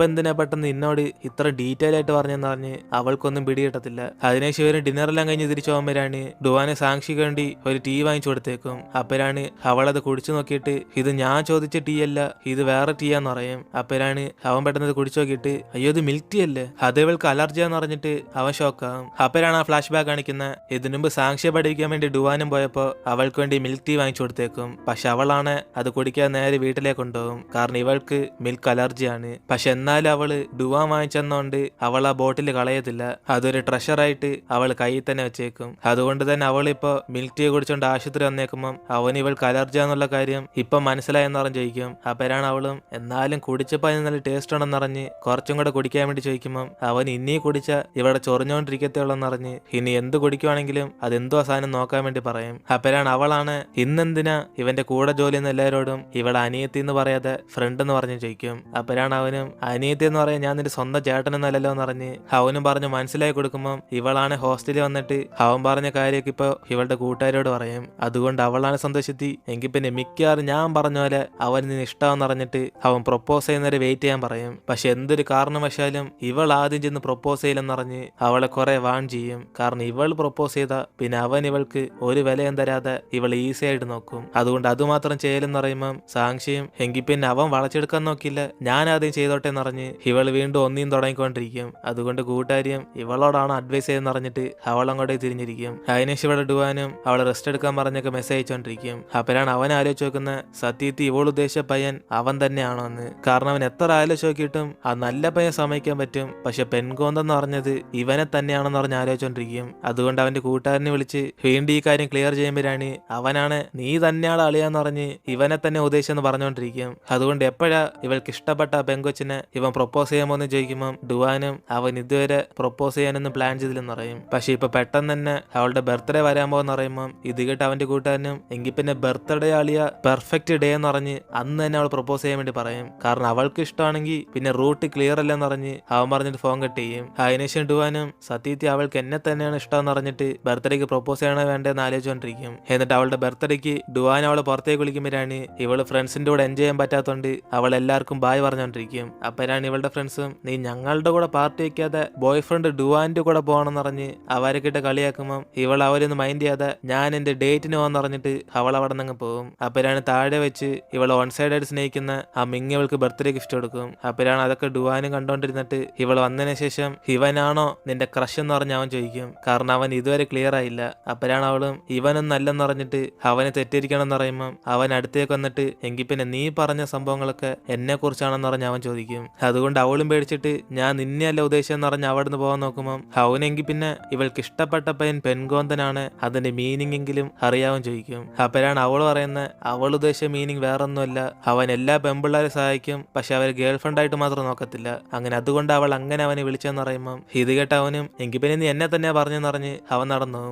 ഇപ്പൊ എന്തിനാ പെട്ടെന്ന് എന്നോട് ഇത്ര ഡീറ്റെയിൽ ആയിട്ട് പറഞ്ഞെന്ന് പറഞ്ഞ് അവൾക്കൊന്നും പിടികിട്ടത്തില്ല. അതിനുശേഷം ഇവര് ഡിന്നറെല്ലാം കഴിഞ്ഞ് തിരിച്ചു പോകുമ്പോഴാണ് ഡുവാനെ സാക്ഷിക്ക് വേണ്ടി ഒരു ടീ വാങ്ങിച്ചു കൊടുത്തേക്കും. അപ്പോഴാണ് അവളത് കുടിച്ചു നോക്കിയിട്ട് ഇത് ഞാൻ ചോദിച്ച ടീ അല്ല, ഇത് വേറെ ടീ ആന്ന് പറയും. അപ്പോഴാണ് അവൻ പെട്ടെന്ന് കുടിച്ചു നോക്കിയിട്ട് അയ്യോ ഇത് മിൽക്ക് ടീ അല്ലേ, അത് ഇവൾക്ക് അലർജിയാന്ന് പറഞ്ഞിട്ട് അവൻ ഷോക്കാവും. അപ്പോഴാണ് ആ ഫ്ലാഷ് ബാക്ക് കാണിക്കുന്നത്. ഇതിനു മുമ്പ് സാക്ഷിയെ പഠിക്കാൻ വേണ്ടി ഡുവാനും പോയപ്പോ അവൾക്ക് വേണ്ടി മിൽക്ക് ടീ വാങ്ങിച്ചു കൊടുത്തേക്കും. പക്ഷെ അവളാണ് അത് കുടിക്കാൻ നേരെ വീട്ടിലേക്ക് കൊണ്ടുപോകും. കാരണം ഇവൾക്ക് മിൽക്ക് അലർജിയാണ്. പക്ഷെ എന്നാലും അവള് ഡുവാൻ വാങ്ങിച്ചെന്നോണ്ട് അവൾ ആ ബോട്ടിൽ കളയത്തില്ല. അതൊരു ട്രഷറായിട്ട് അവൾ കയ്യിൽ തന്നെ വെച്ചേക്കും. അതുകൊണ്ട് തന്നെ അവളിപ്പോ മിൽക്ക് ടീ കുടിച്ചോണ്ട് ആശുപത്രി വന്നേക്കുമ്പം അവൻ ഇവൾക്ക് അലർജിയാന്നുള്ള കാര്യം ഇപ്പൊ മനസ്സിലായെന്ന് പറഞ്ഞ് ചോദിക്കും. അപ്പോഴാണ് അവളും എന്നാലും കുടിച്ചപ്പോ അതിന് നല്ല ടേസ്റ്റ് ഉണ്ടെന്ന് അറിഞ്ഞ് കുറച്ചും കൂടെ കുടിക്കാൻ വേണ്ടി ചോദിക്കുമ്പം അവൻ ഇനി കുടിച്ച ഇവിടെ ചൊറിഞ്ഞോണ്ടിരിക്കത്തേ ഉള്ളെന്ന് അറിഞ്ഞ് ഇനി എന്ത് കുടിക്കുവാണെങ്കിലും അതെന്തോ സാധനം നോക്കാൻ വേണ്ടി പറയും. അപ്പോഴാണ് അവളാണ് ഇന്നെന്തിനാ ഇവന്റെ കൂടെ ജോലി ചെയ്യുന്ന എല്ലാവരോടും ഇവളെ അനിയത്തി എന്ന് പറയാതെ ഫ്രണ്ട് എന്ന് പറഞ്ഞ് ചോദിക്കും. അപ്പോഴാണ് അവനും അനിയത്തി എന്ന് പറയാൻ ഞാൻ നിന്റെ സ്വന്തം ചേട്ടനെന്നല്ലോ എന്ന് പറഞ്ഞ് അവനും പറഞ്ഞ് മനസ്സിലാക്കി കൊടുക്കുമ്പോൾ ഇവളാണ് ഹോസ്റ്റലിൽ വന്നിട്ട് അവൻ പറഞ്ഞ കാര്യമൊക്കെ ഇപ്പൊ ഇവളുടെ കൂട്ടുകാരോട് പറയും. അതുകൊണ്ട് അവളാണ് സന്തോഷത്തി എങ്കിൽ പിന്നെ മിക്കവാറും ഞാൻ പറഞ്ഞ പോലെ അവൻ നിന്നെ ഇഷ്ടമെന്ന് അറിഞ്ഞിട്ട് അവൻ പ്രൊപ്പോസ് ചെയ്യുന്നവരെ വെയിറ്റ് ചെയ്യാൻ പറയും. പക്ഷെ എന്തൊരു കാരണവശാലും ഇവൾ ആദ്യം ചെന്ന് പ്രൊപ്പോസ് ചെയ്യില്ലെന്നറിഞ്ഞ് അവളെ കുറെ വാൺ ചെയ്യും. കാരണം ഇവൾ പ്രൊപ്പോസ് ചെയ്ത പിന്നെ അവൻ ഇവൾക്ക് ഒരു വിലയും തരാതെ ഇവൾ ഈസി ആയിട്ട് നോക്കും. അതുകൊണ്ട് അതുമാത്രം ചെയ്യലെന്ന് പറയുമ്പം സാക്ഷിയും എങ്കിൽ പിന്നെ അവൻ വളച്ചെടുക്കാൻ നോക്കില്ല, ഞാൻ ആദ്യം ചെയ്തോട്ടെ എന്നറിഞ്ഞ് ഇവൾ വീണ്ടും ഒന്നിയും തുടങ്ങിക്കൊണ്ടിരിക്കും. അതുകൊണ്ട് കൂട്ടുകാരിയും ഇവളോടാണ് അഡ്വൈസ് ചെയ്തെന്ന് അറിഞ്ഞിട്ട് അവൾ അങ്ങോട്ടേക്ക് തിരിഞ്ഞിരിക്കും. അതിനുശേഷം ഇവിടെ ഡുവാനും അവളെ റെസ്റ്റ് എടുക്കാൻ പറഞ്ഞൊക്കെ മെസ്സേജ് അയച്ചോണ്ടിരിക്കും. അപ്പോഴാണ് അവൻ ആലോചിച്ച് നോക്കുന്ന സത്യത്തിൽ ഇവൾ ഉദ്ദേശിച്ച പയ്യൻ അവൻ തന്നെയാണോ എന്ന്. കാരണം അവൻ എത്ര ആലോചിച്ച് നോക്കിയിട്ടും ആ നല്ല പയ്യൻ സമ്മതിക്കാൻ പറ്റും, പക്ഷെ പെൺകോന്തെന്ന് പറഞ്ഞത് ഇവനെ തന്നെയാണെന്ന് പറഞ്ഞ് ആലോചിച്ചോണ്ടിരിക്കും. അതുകൊണ്ട് അവന്റെ കൂട്ടുകാരനെ വിളിച്ച് വീണ്ടും ഈ കാര്യം ക്ലിയർ ചെയ്യുമ്പോഴാണ് അവനാണ് നീ തന്നെയാണ് അളിയാന്ന് പറഞ്ഞ് ഇവനെ തന്നെ ഉദ്ദേശിച്ചെന്ന് പറഞ്ഞുകൊണ്ടിരിക്കും. അതുകൊണ്ട് എപ്പോഴാ ഇവൾക്ക് ഇഷ്ടപ്പെട്ട പെങ്കൊച്ചിനെ ഇവൻ പ്രൊപ്പോസ് ചെയ്യാൻ പോകുന്ന ചോദിക്കുമ്പോൾ ഡുവാനും അവൻ ഇതുവരെ പ്രൊപ്പോസ് ചെയ്യാനൊന്നും പ്ലാൻ ചെയ്തില്ലെന്ന് പറയും. പക്ഷെ ഇപ്പൊ പെട്ടെന്ന് തന്നെ അവളുടെ ബർത്ത്ഡേ വരാൻ പോകുന്ന പറയുമ്പോൾ ഇത് കേട്ട് അവന്റെ കൂട്ടുകാരനും എങ്കിൽ പിന്നെ ബർത്ത്ഡേ അളിയ പെർഫെക്റ്റ് ഡേ എന്ന് പറഞ്ഞ് അന്ന് തന്നെ അവൾ പ്രൊപ്പോസ് ചെയ്യാൻ വേണ്ടി പറയും. കാരണം അവൾക്ക് ഇഷ്ടമാണെങ്കിൽ പിന്നെ റൂട്ട് ക്ലിയർ അല്ലെന്ന് പറഞ്ഞ് അവൻ പറഞ്ഞിട്ട് ഫോൺ കട്ട് ചെയ്യും. അതിനുശേഷം ഡുവാനും സത്യത്തിൽ അവൾക്ക് എന്നെ തന്നെയാണ് ഇഷ്ടമെന്ന് പറഞ്ഞിട്ട് ബർത്ത്ഡേക്ക് പ്രൊപ്പോസ് ചെയ്യണോ വേണ്ടെന്ന് ആലോചിച്ചുകൊണ്ടിരിക്കും. എന്നിട്ട് അവളുടെ ബർത്ത്ഡേക്ക് ഡുവാൻ അവളെ പുറത്തേക്ക് വിളിക്കുമ്പോഴാണ് ഇവള് ഫ്രണ്ട്സിന്റെ കൂടെ എൻജോയ് ചെയ്യാൻ പറ്റാത്തതുകൊണ്ട് അവൾ എല്ലാവർക്കും ബായ് പറഞ്ഞുകൊണ്ടിരിക്കും. അപ്പോഴാണ് ഇവളുടെ ഫ്രണ്ട്സും നീ ഞങ്ങളുടെ കൂടെ പാർട്ടി വയ്ക്കാതെ ബോയ് ഫ്രണ്ട് ഡുവാന്റെ കൂടെ പോകണമെന്ന് പറഞ്ഞ് അവരൊക്കെ കളിയാക്കുമ്പോൾ ഇവൾ അവരൊന്നും മൈൻഡ് ചെയ്യാതെ ഞാൻ എന്റെ ഡേറ്റിന് പോകാന്ന് പറഞ്ഞിട്ട് അവൾ അവിടെ നിന്ന് പോകും. അപ്പോഴാണ് താഴെ വെച്ച് ഇവൾ ഓൺ സൈഡ് ആയിട്ട് സ്നേഹിക്കുന്ന ആ മിങ്ങി അവൾക്ക് ബർത്ത്ഡേ ഗിഫ്റ്റ് കൊടുക്കും. അപ്പോഴാണ് അതൊക്കെ ഡുവാനും കണ്ടോണ്ടിരുന്നിട്ട് ഇവൾ വന്നതിന് ശേഷം ഇവനാണോ നിന്റെ ക്രഷ് എന്ന് പറഞ്ഞ് അവൻ ചോദിക്കും. കാരണം അവൻ ഇതുവരെ ക്ലിയർ ആയില്ല. അപ്പോഴാണ് അവളും ഇവനൊന്നും അല്ലെന്ന് പറഞ്ഞിട്ട് അവനെ തെറ്റിരിക്കണം എന്ന് പറയുമ്പോൾ അവൻ അടുത്തേക്ക് വന്നിട്ട് എങ്കിൽ പിന്നെ നീ പറഞ്ഞ സംഭവങ്ങളൊക്കെ എന്നെ കുറിച്ചാണെന്ന് പറഞ്ഞ് അവൻ ചോദിക്കും. അതുകൊണ്ട് അവളും പേടിച്ചിട്ട് ഞാൻ നിന്നെയല്ല ഉദ്ദേശിച്ചെന്ന് പറഞ്ഞ് അവിടുന്ന് പോകാൻ നോക്കുമ്പോൾ അവനെങ്കിൽ പിന്നെ ഇവൾക്ക് ഇഷ്ടപ്പെട്ട പയ്യൻ പെൺകോന്തനാണ്, അതിന്റെ മീനിങ് എങ്കിലും അറിയാവും ചോദിക്കും. അപ്പോഴാണ് അവൾ പറയുന്നത് അവൾ ഉദ്ദേശിച്ച മീനിങ് വേറൊന്നുമല്ല, അവൻ എല്ലാ പെമ്പിള്ളേരെ സഹായിക്കും പക്ഷെ അവർ ഗേൾ ഫ്രണ്ട് ആയിട്ട് മാത്രം നോക്കത്തില്ല, അങ്ങനെ അതുകൊണ്ട് അവൾ അങ്ങനെ അവനെ വിളിച്ചെന്ന് പറയുമ്പോൾ ഇത് കേട്ട അവനും എങ്കിൽ പിന്നെ നീ എന്നെ തന്നെ പറഞ്ഞെന്നറിഞ്ഞ് അവൻ നടന്നു.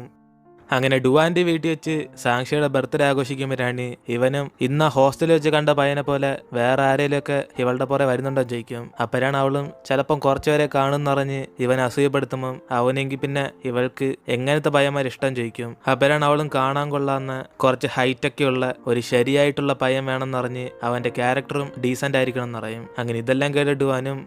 അങ്ങനെ ഡുവാന്റെ വീട്ടിൽ വെച്ച് സാക്ഷിയുടെ ബർത്ത്ഡേ ആഘോഷിക്കുമ്പോഴാണ് ഇവനും ഇന്ന് ഹോസ്റ്റലിൽ വെച്ച് കണ്ട പയ്യനെ പോലെ വേറെ ആരെങ്കിലുമൊക്കെ ഇവളുടെ പുറകെ വരുന്നുണ്ടോ ചോദിക്കും. അപ്പോഴാണ് അവളും ചിലപ്പം കുറച്ചുപേരെ കാണുന്നറിഞ്ഞ് ഇവൻ അസൂയപ്പെടുത്തുമ്പം അവനെങ്കിൽ പിന്നെ ഇവൾക്ക് എങ്ങനത്തെ പയ്യന്മാർ ഇഷ്ടം ചോദിക്കും. അപ്പോഴാണ് അവളും കാണാൻ കൊള്ളാവുന്ന കുറച്ച് ഹൈറ്റൊക്കെ ഉള്ള ഒരു ശരിയായിട്ടുള്ള പയ്യൻ വേണമെന്നറിഞ്ഞ് അവന്റെ ക്യാരക്ടറും ഡീസന്റ് ആയിരിക്കണം എന്ന് പറയും. അങ്ങനെ ഇതെല്ലാം കേട്ട് ഡുവാനും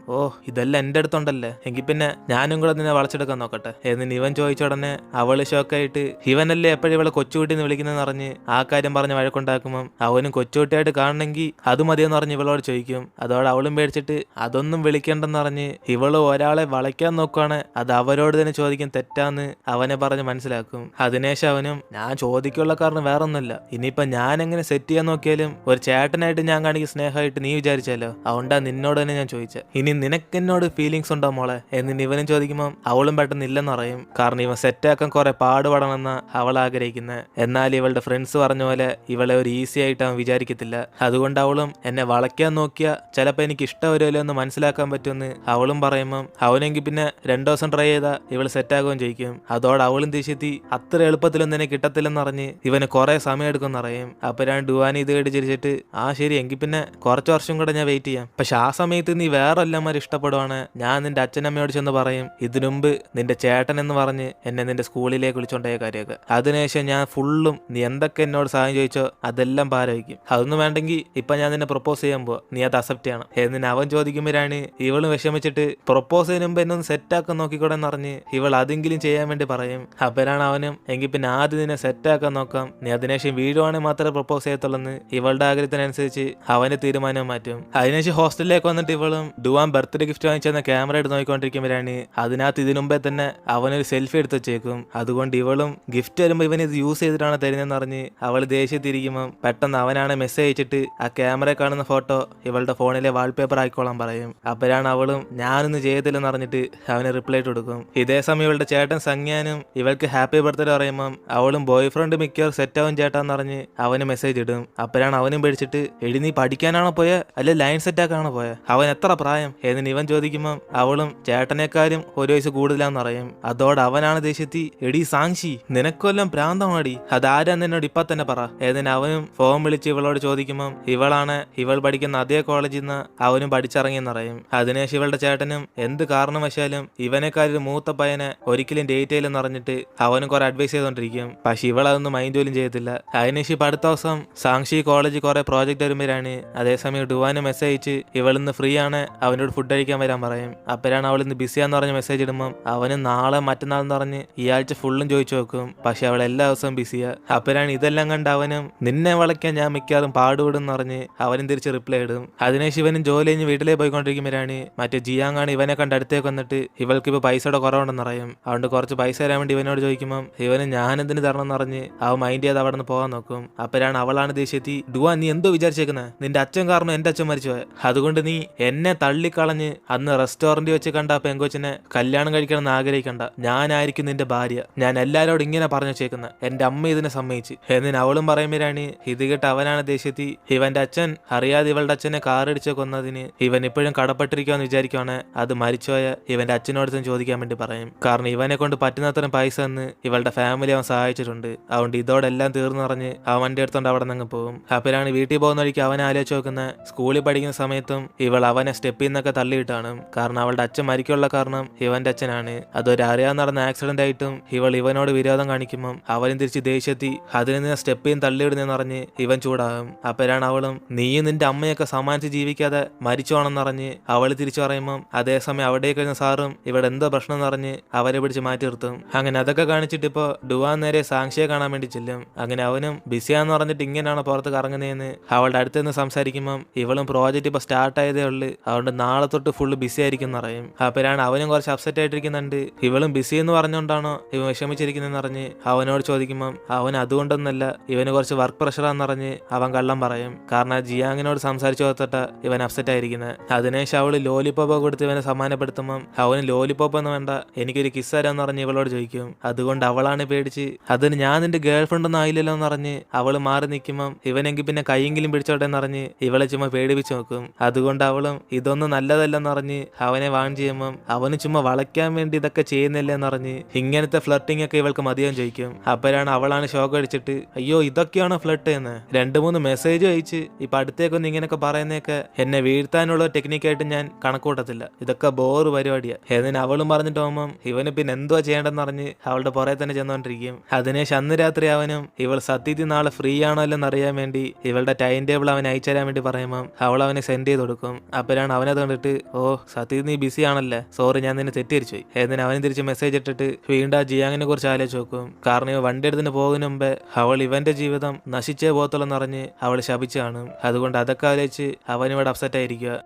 ഇതെല്ലാം എന്റെ അടുത്തുണ്ടല്ലേ, എങ്കിൽ പിന്നെ ഞാനും കൂടെ നിന്നെ വളച്ചെടുക്കാൻ നോക്കട്ടെ എന്നിട്ട് ഇവൻ ചോദിച്ച ഉടനെ അവള് ഷോക്കായിട്ട് ഇവനല്ലേ എപ്പോഴും ഇവളെ കൊച്ചുകുട്ടിന്ന് വിളിക്കുന്നതെന്ന് പറഞ്ഞ് ആ കാര്യം പറഞ്ഞ് വഴക്കുണ്ടാക്കുമ്പം അവനും കൊച്ചുകുട്ടിയായിട്ട് കാണണമെങ്കിൽ അത് മതിയെന്ന് പറഞ്ഞ് ഇവളോട് ചോദിക്കും. അതോടെ അവളും പേടിച്ചിട്ട് അതൊന്നും വിളിക്കണ്ടെന്ന് പറഞ്ഞ് ഇവള് ഒരാളെ വളയ്ക്കാൻ നോക്കുവാണ്, അത് അവരോട് തന്നെ ചോദിക്കാൻ തെറ്റാന്ന് അവനെ പറഞ്ഞ് മനസ്സിലാക്കും. അതിനുശേഷം അവനും ഞാൻ ചോദിക്കുള്ള കാരണം വേറൊന്നുമില്ല, ഇനിയിപ്പൊ ഞാൻ എങ്ങനെ സെറ്റ് ചെയ്യാൻ നോക്കിയാലും ഒരു ചേട്ടനായിട്ട് ഞാൻ കാണിക്കുന്ന സ്നേഹമായിട്ട് നീ വിചാരിച്ചാലോ, അതുകൊണ്ടാ നിന്നോട് തന്നെ ഞാൻ ചോദിച്ചത്, ഇനി നിനക്ക് എന്നോട് ഫീലിങ്സ് ഉണ്ടോ മോളെ എന്നിട്ട് ഇവനും ചോദിക്കുമ്പോൾ അവളും പെട്ടെന്ന് ഇല്ലെന്ന് പറയും. കാരണം ഇവൻ സെറ്റാക്കാൻ കുറെ പാടുപെടണമെന്ന അവൾ ആഗ്രഹിക്കുന്നത്. എന്നാൽ ഇവളുടെ ഫ്രണ്ട്സ് പറഞ്ഞ പോലെ ഇവളെ ഒരു ഈസി ആയിട്ട് അവൻ വിചാരിക്കത്തില്ല. അതുകൊണ്ട് അവളും എന്നെ വളയ്ക്കാൻ നോക്കിയാ ചിലപ്പോൾ എനിക്ക് ഇഷ്ടം വരുമല്ലോ എന്ന് മനസ്സിലാക്കാൻ പറ്റുമെന്ന് അവളും പറയുമ്പം അവനെങ്കിൽ പിന്നെ 2 ദിവസം ട്രൈ ചെയ്താൽ ഇവൾ സെറ്റാകുകയും ചെയ്യിക്കും. അതോടെ അവളും ദേഷ്യത്തി അത്ര എളുപ്പത്തിലൊന്നും എന്നെ കിട്ടത്തില്ലെന്ന് അറിഞ്ഞ് ഇവന് കുറെ സമയം എടുക്കുമെന്ന് അറിയും. അപ്പോഴാണ് ഡുവാനി ഇത് കേട്ട് ചിരിച്ചിട്ട് ശരി എങ്കിൽ പിന്നെ കുറച്ച് വർഷം കൂടെ ഞാൻ വെയിറ്റ് ചെയ്യാം, പക്ഷെ ആ സമയത്ത് നീ വേറെ എല്ലാമാരും ഇഷ്ടപ്പെടുവാണ് ഞാൻ നിന്റെ അച്ഛനമ്മയോട് ചെന്ന് പറയും ഇതിനുമുമ്പ് നിന്റെ ചേട്ടൻ എന്ന് പറഞ്ഞ് എന്നെ നിന്റെ സ്കൂളിലേക്ക് വിളിച്ചോണ്ടായ കാര്യമൊക്കെ. എന്നൊക്കെ. അതിനുശേഷം ഞാൻ ഫുള്ളും നീ എന്തൊക്കെ എന്നോട് സഹായം ചോദിച്ചോ അതെല്ലാം പാരവയ്ക്കും. അതൊന്നും വേണ്ടെങ്കിൽ ഇപ്പൊ ഞാൻ നിന്നെ പ്രൊപ്പോസ് ചെയ്യാൻ പോവാ, നീ അത് അക്സെപ്റ്റ് ചെയ്യണം എന്നിന് അവൻ ചോദിക്കുമ്പോഴാണ് ഇവളും വിഷമിച്ചിട്ട് പ്രൊപ്പോസ് ചെയ്യുന്ന മുമ്പ് എന്നൊന്ന് സെറ്റാക്കാൻ നോക്കിക്കൂടെ എന്ന് പറഞ്ഞ് ഇവൾ അതെങ്കിലും ചെയ്യാൻ വേണ്ടി പറയും. അപ്പോഴാണ് അവനും എങ്കിൽ പിന്നെ ആദ്യം നിന്നെ സെറ്റാക്കാൻ നോക്കാം, നീ അതിനുശേഷം വീഴുവാണെങ്കിൽ മാത്രമേ പ്രൊപ്പോസ് ചെയ്യത്തുള്ളെന്ന് ഇവളുടെ ആഗ്രഹത്തിനനുസരിച്ച് അവന്റെ തീരുമാനം മാറ്റും. അതിനുശേഷം ഹോസ്റ്റലിലേക്ക് വന്നിട്ട് ഇവളും ഡുവാൻ ബർത്ത്ഡേ ഗിഫ്റ്റ് വാങ്ങിച്ചെന്ന ക്യാമറ എടുത്ത് നോക്കിക്കൊണ്ടിരിക്കുമ്പോഴാണ് അതിനകത്ത് ഇതിനു മുമ്പേ തന്നെ അവനൊരു സെൽഫി എടുത്ത് വെച്ചേക്കും. അതുകൊണ്ട് ഇവളും ഗിഫ്റ്റ് വരുമ്പോൾ ഇവൻ ഇത് യൂസ് ചെയ്തിട്ടാണ് തരുന്നതെന്ന് പറഞ്ഞ് അവൾ ദേഷ്യത്തിരിക്കുമ്പോൾ പെട്ടെന്ന് അവനാണ് മെസ്സേജ് അയച്ചിട്ട് ആ ക്യാമറ കാണുന്ന ഫോട്ടോ ഇവളുടെ ഫോണിലെ വാൾപേപ്പർ ആയിക്കോളാൻ പറയും. അപ്പോഴാണ് അവളും ഞാനൊന്നും ചെയ്യത്തില്ലെന്ന് പറഞ്ഞിട്ട് അവന് റിപ്ലൈ ഇട്ട് കൊടുക്കും. ഇതേ സമയം ഇവളുടെ ചേട്ടൻ സംജ്ഞാനും ഇവൾക്ക് ഹാപ്പി ബർത്ത്ഡേ പറയുമ്പം അവളും ബോയ് ഫ്രണ്ട് മിക്കവാറും സെറ്റാവും ചേട്ടാന്ന് പറഞ്ഞ് അവന് മെസ്സേജ് ഇടും. അപ്പോഴാണ് അവനും പേടിച്ചിട്ട് എടി നീ പഠിക്കാനാണോ പോയ അല്ലെ ലൈൻ സെറ്റാക്കാണോ പോയ, അവൻ എത്ര പ്രായം എന്നിന് ഇവൻ ചോദിക്കുമ്പം അവളും ചേട്ടനേക്കാരും ഒരു വയസ്സ് കൂടുതലാന്ന് പറയും. അതോടെ അവനാണ് ദേഷ്യത്തി എടി സാക്ഷി നിനക്കൊല്ലം പ്രാന്തമാടി, അതാരാന്ന് എന്നോട് ഇപ്പൊ തന്നെ പറ ഏതിന് അവനും ഫോൺ വിളിച്ച് ഇവളോട് ചോദിക്കുമ്പം ഇവളാണ് ഇവൾ പഠിക്കുന്ന അതേ കോളേജിൽ നിന്ന് അവനും പഠിച്ചിറങ്ങിയെന്ന് പറയും. അതിനുശേഷം ഇവളുടെ ചേട്ടനും എന്ത് കാരണവശാലും ഇവനെക്കാരും മൂത്ത പയ്യനെ ഒരിക്കലും ഡേറ്റ് ചെയ്യില്ലെന്ന് പറഞ്ഞിട്ട് അവനും കുറെ അഡ്വൈസ് ചെയ്തോണ്ടിരിക്കും. പക്ഷെ ഇവളതൊന്നും മൈൻഡ് പോലും ചെയ്യത്തില്ല. അതിനുശേഷം ഇപ്പൊ അടുത്ത ദിവസം സാക്ഷി കോളേജിൽ കുറെ പ്രോജക്റ്റ് വരുമ്പോഴാണ് അതേസമയം ഡുവാന് മെസ്സേജ് അയച്ച് ഇവളിന്ന് ഫ്രീ ആണ് അവനോട് ഫുഡ് കഴിക്കാൻ വരാൻ പറയും. അപ്പോഴാണ് അവൾ ഇന്ന് ബിസിയാന്ന് പറഞ്ഞ് മെസ്സേജ് ഇടുമ്പം അവന് നാളെ മറ്റന്നാൾ എന്ന് പറഞ്ഞ് ഈ ആഴ്ച ഫുള്ളും ചോദിച്ചു നോക്കും. പക്ഷെ അവൾ എല്ലാ ദിവസവും ബിസിയാ. അപ്പോഴാണ് ഇതെല്ലാം കണ്ട് അവനും നിന്നെ വളയ്ക്കാൻ ഞാൻ മിക്കവാറും പാടുപെടും എന്ന് പറഞ്ഞ് അവനും തിരിച്ച് റിപ്ലൈ ഇടും. അതിനുശേഷം ഇവനും ജോലി കഴിഞ്ഞ് വീട്ടിലേക്ക് പോയിക്കൊണ്ടിരിക്കുമ്പോഴാണ് മറ്റേ ജിയാങ്ങാണ് ഇവനെ കണ്ട് അടുത്തേക്ക് വന്നിട്ട് ഇവൾക്ക് ഇപ്പൊ പൈസയുടെ കുറവുണ്ടെന്ന് പറയും. അതുകൊണ്ട് കുറച്ച് പൈസ തരാൻ വേണ്ടി ഇവനോട് ചോദിക്കുമ്പോൾ ഇവന് ഞാൻ എന്തിന് തരണം എന്ന് പറഞ്ഞ് അവൻ മൈൻഡ് ചെയ്ത് അവിടെ നിന്ന് പോകാൻ നോക്കും. അപ്പോഴാണ് അവളാണ് ദേഷ്യത്തി ഡുവാൻ നീ എന്തോ വിചാരിച്ചേക്കുന്നത്, നിന്റെ അച്ഛൻ കാരണം എന്റെ അച്ഛൻ മരിച്ചുപോയ, അതുകൊണ്ട് നീ എന്നെ തള്ളിക്കളഞ്ഞ് അന്ന് റെസ്റ്റോറന്റിൽ വെച്ച് കണ്ട പെങ്കൊച്ചിനെ കല്യാണം കഴിക്കണം എന്ന് ആഗ്രഹിക്കണ്ട, ഞാനായിരിക്കും നിന്റെ ഭാര്യ, ഞാൻ എല്ലാരോടും ഇങ്ങനെ പറഞ്ഞു വെച്ചേക്കുന്നത്, എന്റെ അമ്മ ഇതിനെ സമ്മതിച്ച് എന്നിന് അവളും പറയുമ്പോഴാണ് ഇത് കേട്ട് അവനാണ് ദേഷ്യത്തി ഇവന്റെ അച്ഛൻ അറിയാതെ ഇവളുടെ അച്ഛനെ കാറിടിച്ച് കൊന്നതിന് ഇവൻ ഇപ്പോഴും കടപ്പെട്ടിരിക്കുമെന്ന് വിചാരിക്കുവാണ് അത് മരിച്ചുപോയ ഇവന്റെ അച്ഛനോട് ചോദിക്കാൻ വേണ്ടി പറയും. കാരണം ഇവനെ കൊണ്ട് പറ്റുന്നത്രയും പൈസ എന്ന് ഇവളുടെ ഫാമിലി അവൻ സഹായിച്ചിട്ടുണ്ട്. അതുകൊണ്ട് ഇതോടെല്ലാം തീർന്നു പറഞ്ഞ് അവൻ വണ്ടി എടുത്തോണ്ട് അവിടെ നിന്ന് പോകും. അപ്പോഴാണ് വീട്ടിൽ പോകുന്ന വഴിക്ക് അവൻ ആലോചിച്ച് നോക്കുന്ന സ്കൂളിൽ പഠിക്കുന്ന സമയത്തും ഇവൾ അവനെ സ്റ്റെപ്പിൽ നിന്നൊക്കെ തള്ളിയിട്ടാണ്. കാരണം അവളുടെ അച്ഛൻ മരിക്കാനുള്ള കാരണം ഇവന്റെ അച്ഛനാണ്. അതൊരു അറിയാതെ നടന്ന ആക്സിഡന്റ് ആയിട്ടും ഇവൾ ഇവനോട് വിരോധം കാണിക്കുമ്പം അവനും തിരിച്ച് ദേഷ്യത്തി അതിൽ നിന്ന് സ്റ്റെപ്പിൽ തള്ളിയിടുന്നെന്ന് പറഞ്ഞ് ഇവൻ ചൂടാകും. അപ്പോഴാണ് അവളും നീയും നിന്റെ അമ്മയൊക്കെ സമ്മാനിച്ച് ജീവിക്കാതെ മരിച്ചോണെന്ന് പറഞ്ഞ് അവൾ തിരിച്ചു പറയുമ്പം അതേസമയം അവിടെ കഴിഞ്ഞ സാറും ഇവിടെ എന്തോ പ്രശ്നം എന്ന് പറഞ്ഞ് അവരെ പിടിച്ച് മാറ്റി നിർത്തും. അങ്ങനെ അതൊക്കെ കാണിച്ചിട്ട് ഇപ്പൊ ഡുവാൻ നേരെ സാക്ഷിയെ കാണാൻ വേണ്ടി ചെല്ലും. അങ്ങനെ അവനും ബിസിയാന്ന് പറഞ്ഞിട്ട് ഇങ്ങനെയാണ് പുറത്ത് കറങ്ങുന്നതെന്ന് അവളുടെ അടുത്ത് നിന്ന് സംസാരിക്കുമ്പം ഇവളും പ്രോജക്റ്റ് ഇപ്പൊ സ്റ്റാർട്ട് ആയതേ ഉള്ളു, അതുകൊണ്ട് നാളെ തൊട്ട് ഫുള്ള് ബിസി ആയിരിക്കും എന്ന് പറയും. അപ്പോഴാണ് അവനും കുറച്ച് അപ്സെറ്റ് ആയിട്ടിരിക്കുന്നുണ്ട്. ഇവളും ബിസി എന്ന് പറഞ്ഞുകൊണ്ടാണോ ഇവൻ വിഷമിച്ചിരിക്കുന്നതെന്ന് പറഞ്ഞ് അവനോട് ചോദിക്കുമ്പം അവൻ അതുകൊണ്ടൊന്നല്ല ഇവന് കുറച്ച് വർക്ക് പ്രഷറാന്ന് പറഞ്ഞ് അവൻ കള്ളം പറയും. കാരണം ജിയാങ്ങിനോട് സംസാരിച്ചു കൊടുത്തിട്ട ഇവൻ അപ്സെറ്റ് ആയിരിക്കുന്നത്. അതിനുശേഷം അവള് ലോലിപോപ്പ് കൊടുത്ത് ഇവനെ സമ്മാനപ്പെടുത്തുമ്പം അവന് ലോലിപോപ്പ് എന്ന് വേണ്ട എനിക്കൊരു കിസ് തരാന്ന് പറഞ്ഞ് ഇവളോട് ചോദിക്കും. അതുകൊണ്ട് അവളാണ് പേടിച്ച് അതിന് ഞാൻ നിന്റെ ഗേൾ ഫ്രണ്ട് ഒന്നും ആയില്ലല്ലോ എന്ന് പറഞ്ഞ് അവള് മാറി നിൽക്കുമ്പം ഇവനെങ്കിൽ പിന്നെ കൈയെങ്കിലും പിടിച്ചോട്ടെ എന്ന് പറഞ്ഞ് ഇവളെ ചുമ്മാ പേടിപ്പിച്ച് നോക്കും. അതുകൊണ്ട് അവളും ഇതൊന്നും നല്ലതല്ലെന്ന് പറഞ്ഞ് അവനെ വാൺ ചെയ്യുമ്പം അവന് ചുമ്മാ വളയ്ക്കാൻ വേണ്ടി ഇതൊക്കെ ചെയ്യുന്നില്ല എന്ന് പറഞ്ഞ് ഇങ്ങനത്തെ ഫ്ലർട്ടിംഗ് ഒക്കെ ഇവൾക്ക് മതിയാൻ ചോദിക്കും. അപ്പോഴാണ് അവളാണ് ഷോക്ക് അടിച്ചിട്ട് അയ്യോ ഇതൊക്കെയാണോ ഫ്ലർട്ട് എന്ന് 2-3 മെസ്സേജ് അയച്ച് ഇപ്പൊ അടുത്തേക്കൊന്നും ഇങ്ങനെയൊക്കെ പറയുന്നതൊക്കെ എന്നെ വീഴ്ത്താനുള്ള ടെക്നിക്കായിട്ട് ഞാൻ കണക്കൂട്ടത്തില്ല, ഇതൊക്കെ ബോറ് പരിപാടിയാ എന്നിന് അവളും പറഞ്ഞിട്ട് പോകുമ്പം ഇവന് പിന്നെ എന്തുവാ ചെയ്യേണ്ടെന്ന് പറഞ്ഞ് അവളുടെ പുറകെ തന്നെ ചെന്നുകൊണ്ടിരിക്കും. അതിനുശേഷം അന്ന് രാത്രി അവനും ഇവൾ സത്യത്തിൽ നാളെ ഫ്രീ ആണോ അല്ലെന്ന് അറിയാൻ വേണ്ടി ഇവളുടെ ടൈം ടേബിൾ അവൻ അയച്ചു തരാൻ വേണ്ടി പറയുമ്പം അവൾ അവനെ സെൻഡ് ചെയ്ത് കൊടുക്കും. അപ്പോഴാണ് അവനത് കണ്ടിട്ട് ഓ സത്യത്തിൽ നീ ബിസി ആണല്ലേ, സോറി ഞാൻ നിന്നെ തെറ്റിദ്ധരിച്ചു പോയി എന്നിന് അവന് തിരിച്ച് മെസ്സേജ് ഇട്ടിട്ട് വീണ്ടും ആ ജിയാങ്ങിനെ കുറിച്ച് ആലോചിച്ച് നോക്കും. കാരണം ഇവ വണ്ടി എടുത്തിന് പോകുന്നതിന് മുമ്പേ അവൾ ഇവന്റെ ജീവിതം നശിച്ചേ പോകത്തുള്ളെന്ന് പറഞ്ഞ് അവൾ ശപിച്ചു കാണും. അതുകൊണ്ട് അതൊക്കെ ആലോചിച്ച് അവനിവിടെ അപ്സെറ്റ് ആയിരിക്കുക.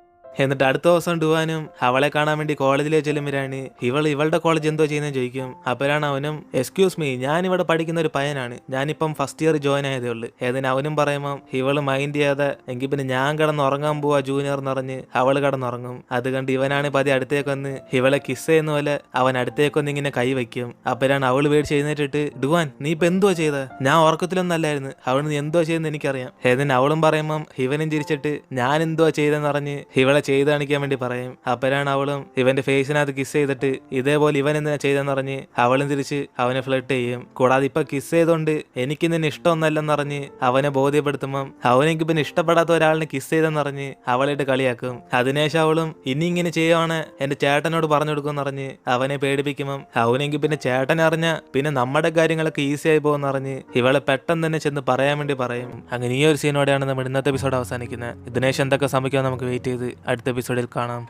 എന്നിട്ട് അടുത്ത ദിവസം ഡുവാനും അവളെ കാണാൻ വേണ്ടി കോളേജിലേക്ക് ചെല്ലുമ്പോഴാണ് ഇവളുടെ കോളേജ് എന്തോ ചെയ്യുന്നതെന്ന് ചോദിക്കും. അപ്പോഴാണ് അവനും എക്സ്ക്യൂസ് മീ ഞാനിവിടെ പഠിക്കുന്ന ഒരു പയ്യനാണ്, ഞാനിപ്പം ഫസ്റ്റ് ഇയർ ജോയിൻ ആയതേ ഉള്ളു ഏതിന് അവനും പറയുമ്പം ഇവള് മൈൻഡ് ചെയ്യാതെ എങ്കിൽ പിന്നെ ഞാൻ കിടന്ന് ഉറങ്ങാൻ പോവാ ജൂനിയർ എന്ന് പറഞ്ഞ് അവള് കിടന്നുറങ്ങും. അത് കണ്ട് ഇവനാണ് പതി അടുത്തേക്ക് വന്ന് ഇവളെ കിസ് ചെയ്യുന്ന പോലെ അവൻ അടുത്തേക്ക് വന്ന് ഇങ്ങനെ കൈ വയ്ക്കും. അപ്പോഴാണ് അവള് പേടിച്ച് എഴുന്നേറ്റിട്ട് ഡുവാൻ നീ ഇപ്പൊ എന്തോ ചെയ്ത, ഞാൻ ഉറക്കത്തിലൊന്നും അല്ലായിരുന്നു, അവൾ നീ എന്തോ ചെയ്തെന്ന് എനിക്കറിയാം ഏതിന് അവളും പറയുമ്പം ഇവനും ചിരിച്ചിട്ട് ഞാൻ എന്തോ ചെയ്തെന്ന് പറഞ്ഞ് ഇവളെ ചെയ്ത് കാണിക്കാൻ വേണ്ടി പറയും. അപ്പോഴാണ് അവളും ഇവന്റെ ഫേസിനകത്ത് കിസ് ചെയ്തിട്ട് ഇതേപോലെ ഇവൻ എന്തിനാ ചെയ്തെന്ന് പറഞ്ഞ് അവളും തിരിച്ച് അവനെ ഫ്ലർട്ട് ചെയ്യും. കൂടാതെ ഇപ്പൊ കിസ് ചെയ്തോണ്ട് എനിക്ക് നിന്നെ ഇഷ്ടമൊന്നല്ലെന്ന് പറഞ്ഞ് അവനെ ബോധ്യപ്പെടുത്തുമ്പം അവനെനിക്ക് പിന്നെ ഇഷ്ടപ്പെടാത്ത ഒരാളിനെ കിസ് ചെയ്തെന്ന് പറഞ്ഞ് അവളായിട്ട് കളിയാക്കും. അതിനുശേഷം അവളും ഇനി ഇങ്ങനെ ചെയ്യുവാണ് എന്റെ ചേട്ടനോട് പറഞ്ഞു കൊടുക്കുമെന്ന് പറഞ്ഞ് അവനെ പേടിപ്പിക്കുമ്പം അവനെങ്കിൽ പിന്നെ ചേട്ടൻ അറിഞ്ഞ പിന്നെ നമ്മുടെ കാര്യങ്ങളൊക്കെ ഈസി ആയി പോകുമെന്ന് പറഞ്ഞ് ഇവളെ പെട്ടെന്ന് തന്നെ ചെന്ന് പറയാൻ വേണ്ടി പറയും. അങ്ങനെ ഈ ഒരു സീനോടെയാണ് നമ്മൾ ഇന്നത്തെ എപ്പിസോഡ് അവസാനിക്കുന്നത്. ഇതിനുശേഷം എന്തൊക്കെ സംഭവിക്കുമെന്ന് നമുക്ക് വെയിറ്റ് ചെയ്ത് അടുത്ത എപ്പിസോഡിൽ കാണാം.